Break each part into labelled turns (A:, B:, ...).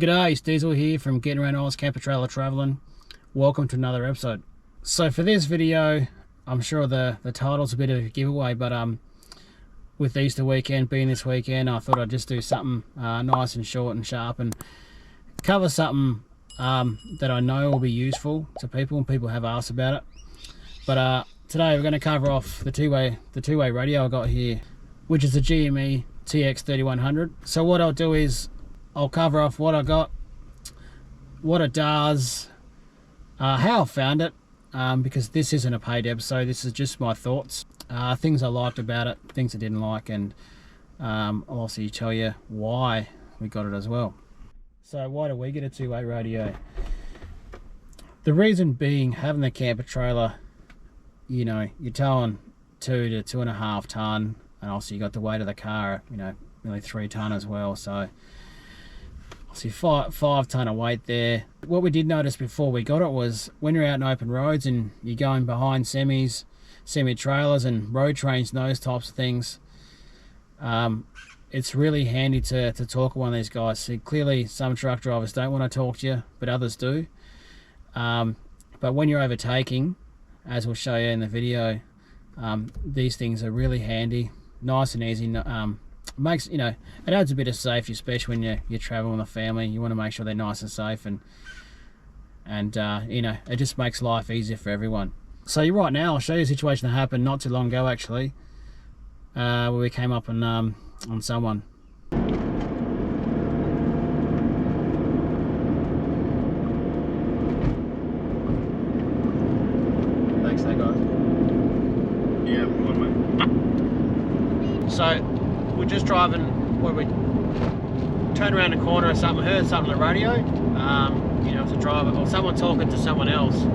A: G'day, it's Diesel here from Getting Around Honest Camper Trailer Traveling. Welcome to another episode. So for this video, I'm sure the title's a bit of a giveaway, but with Easter weekend being this weekend, I thought I'd just do something nice and short and sharp and cover something that I know will be useful to people and people have asked about it. But today we're going to cover off the two-way radio I got here, which is the GME TX3100. So what I'll do is I'll cover off what I got, what it does, how I found it, because this isn't a paid episode, this is just my thoughts, things I liked about it, things I didn't like, and I'll also tell you why we got it as well. So why do we get a two-way radio? The reason being, having the camper trailer, you know, you're towing 2 to 2.5 ton, and also you got the weight of the car, you know, nearly 3 ton as well, so see 5 ton of weight there. What we did notice before we got it was when you're out in open roads and you're going behind semis, semi-trailers and road trains and those types of things, it's really handy to talk to one of these guys. See, clearly some truck drivers don't want to talk to you, but others do. But when you're overtaking, as we'll show you in the video, these things are really handy, nice and easy. Makes, you know, it adds a bit of safety, especially when you're traveling with a family. You want to make sure they're nice and safe, and you know, it just makes life easier for everyone. So right now I'll show you a situation that happened not too long ago actually, where we came up on someone. Thanks there, guys.
B: Yeah, mate.
A: So we're just driving, where we turned around the corner or something, heard something on the radio, you know, as a driver, or someone talking to someone else.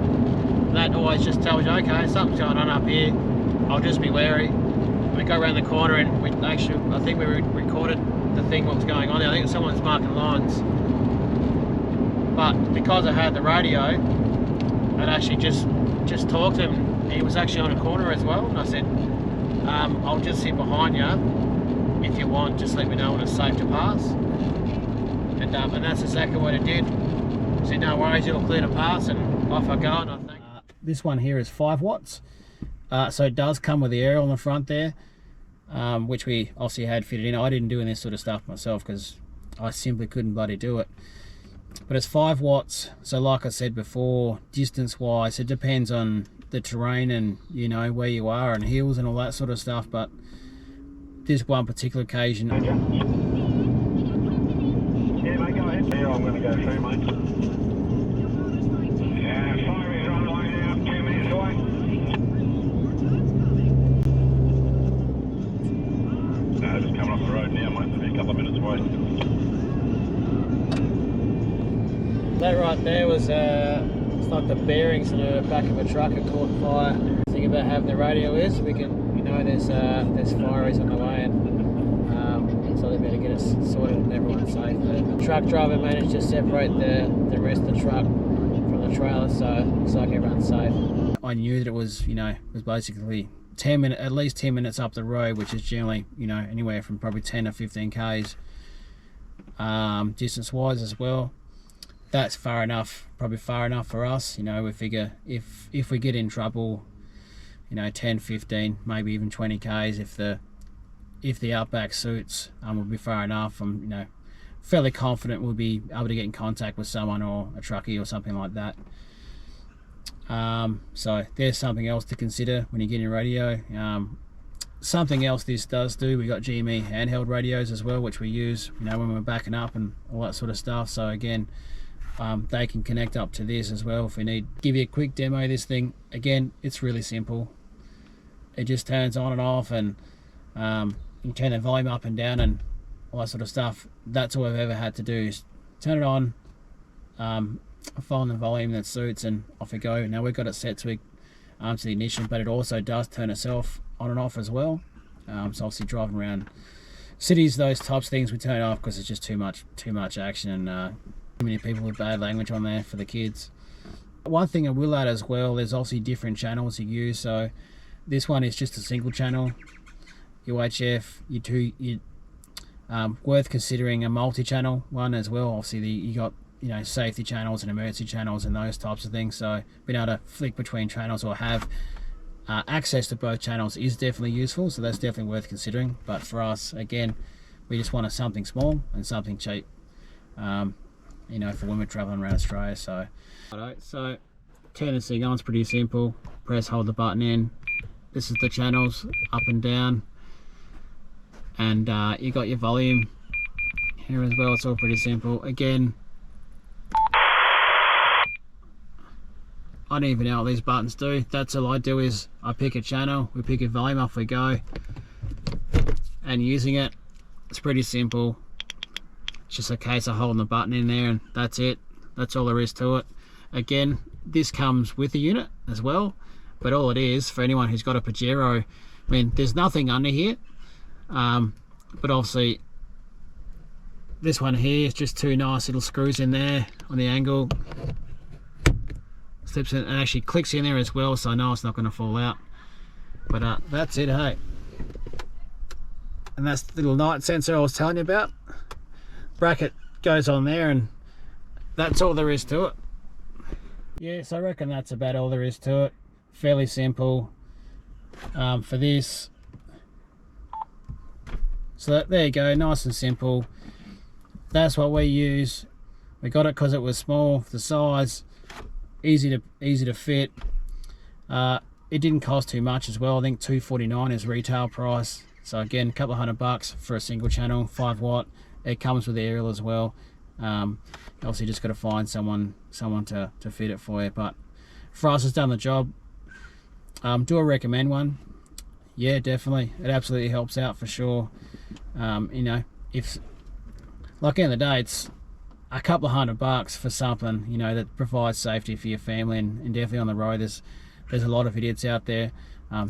A: That always just tells you, okay, something's going on up here, I'll just be wary. We go around the corner and we actually, I think we recorded the thing, what was going on there. I think someone's marking lines. But because I had the radio, I'd actually just talked to him. He was actually on a corner as well, and I said, I'll just sit behind you. If you want, just let me know when it's safe to pass. And that's exactly what it did. So no worries, it'll clear to pass, and off I go. And I think this one here is 5 watts. So it does come with the aerial on the front there, which we obviously had fitted in. I didn't do this sort of stuff myself because I simply couldn't bloody do it. But it's 5 watts. So like I said before, distance wise, it depends on the terrain and, you know, where you are and hills and all that sort of stuff. But this one particular occasion.
B: Yeah, mate, go ahead. Yeah, I'm going to go through, mate. Yeah, 5 is on the way now, 2 minutes away. No, just coming off the road now, mate. It'll be a couple of minutes away.
A: That right there was, it's like the bearings in the back of a truck had caught fire. The thing about having the radio is we can, you know, there's fireys on the way, and so they better get us sorted and everyone's safe. The truck driver managed to separate the rest of the truck from the trailer, so it looks like everyone's safe. I knew that it was, you know, it was basically at least 10 minutes up the road, which is generally, you know, anywhere from probably 10 to 15 k's distance wise as well. That's far enough, probably far enough for us. You know, we figure if we get in trouble, you know, 10, 15, maybe even 20 k's, if the outback suits, will be far enough. I'm, you know, fairly confident we'll be able to get in contact with someone or a truckie or something like that. So there's something else to consider when you get your radio. Something else this does do, we got GME handheld radios as well, which we use, you know, when we're backing up and all that sort of stuff. So again, they can connect up to this as well if we need. Give you a quick demo of this thing. Again, it's really simple. It just turns on and off, and you can turn the volume up and down and all that sort of stuff. That's all I've ever had to do is turn it on, find the volume that suits, and off we go. Now we've got it set to the ignition, but it also does turn itself on and off as well. So obviously driving around cities, those types of things, we turn it off because it's just too much action, and too many people with bad language on there for the kids. One thing I will add as well, there's obviously different channels you use. So this one is just a single channel UHF. Worth considering a multi-channel one as well. Obviously you got, you know, safety channels and emergency channels and those types of things, so being able to flick between channels or have access to both channels is definitely useful, so that's definitely worth considering. But for us, again, we just wanted something small and something cheap, you know, for when we're traveling around Australia. So turn this thing on, it's pretty simple. Press, hold the button in. This is the channels, up and down, and you got your volume here as well. It's all pretty simple. Again, I don't even know what these buttons do. That's all I do is I pick a channel, we pick a volume, off we go. And using it, it's pretty simple. It's just a case of holding the button in there, and that's it. That's all there is to it. Again, this comes with a unit as well, but all it is, for anyone who's got a Pajero, I mean, there's nothing under here, but obviously this one here is just two nice little screws in there on the angle. Slips in and actually clicks in there as well, so I know it's not going to fall out. But that's it, hey. And that's the little night sensor I was telling you about. Bracket goes on there, and that's all there is to it. Yes, I reckon that's about all there is to it. Fairly simple for this. So there you go, nice and simple. That's what we use. We got it because it was small, the size, easy to fit. It didn't cost too much as well. I think $249 is retail price. So again, a couple of $100 for a single channel, 5 watt. It comes with the aerial as well. Obviously just got to find someone to fit it for you, but for us it's done the job. Do I recommend one? Yeah, definitely. It absolutely helps out for sure. You know, if like in the day, it's a couple of $100 for something, you know, that provides safety for your family, and definitely on the road there's a lot of idiots out there.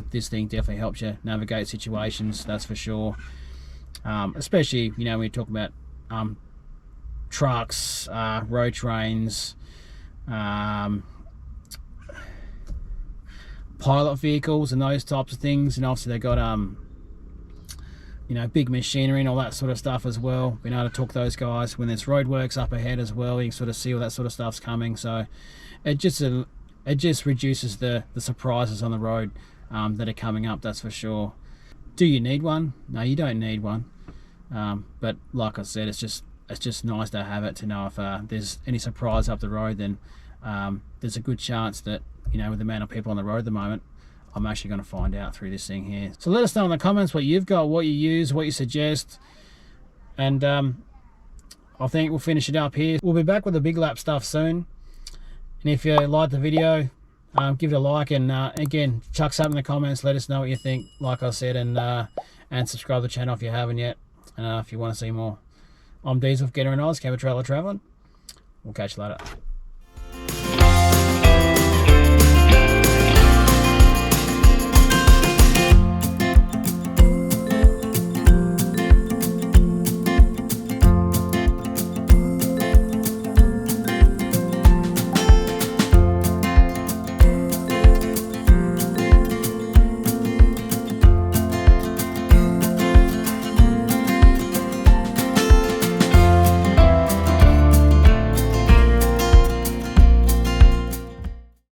A: This thing definitely helps you navigate situations, that's for sure. Especially, you know, when you talk about trucks, road trains, pilot vehicles and those types of things, and obviously they got you know, big machinery and all that sort of stuff as well. Being able to talk those guys when there's roadworks up ahead as well, you can sort of see all that sort of stuff's coming. So it just reduces the surprises on the road that are coming up, that's for sure. Do you need one? No, you don't need one. But like I said, it's just nice to have it, to know if there's any surprise up the road, then there's a good chance that, you know, with the amount of people on the road at the moment, I'm actually going to find out through this thing here. So let us know in the comments what you've got, what you use, what you suggest, and I think we'll finish it up here. We'll be back with the big lap stuff soon, and if you like the video, give it a like, and again, chuck something in the comments, let us know what you think, like I said, and subscribe to the channel if you haven't yet, and if you want to see more. I'm Diesel, Get Around Oz, Camper Trailer Traveling. We'll catch you later.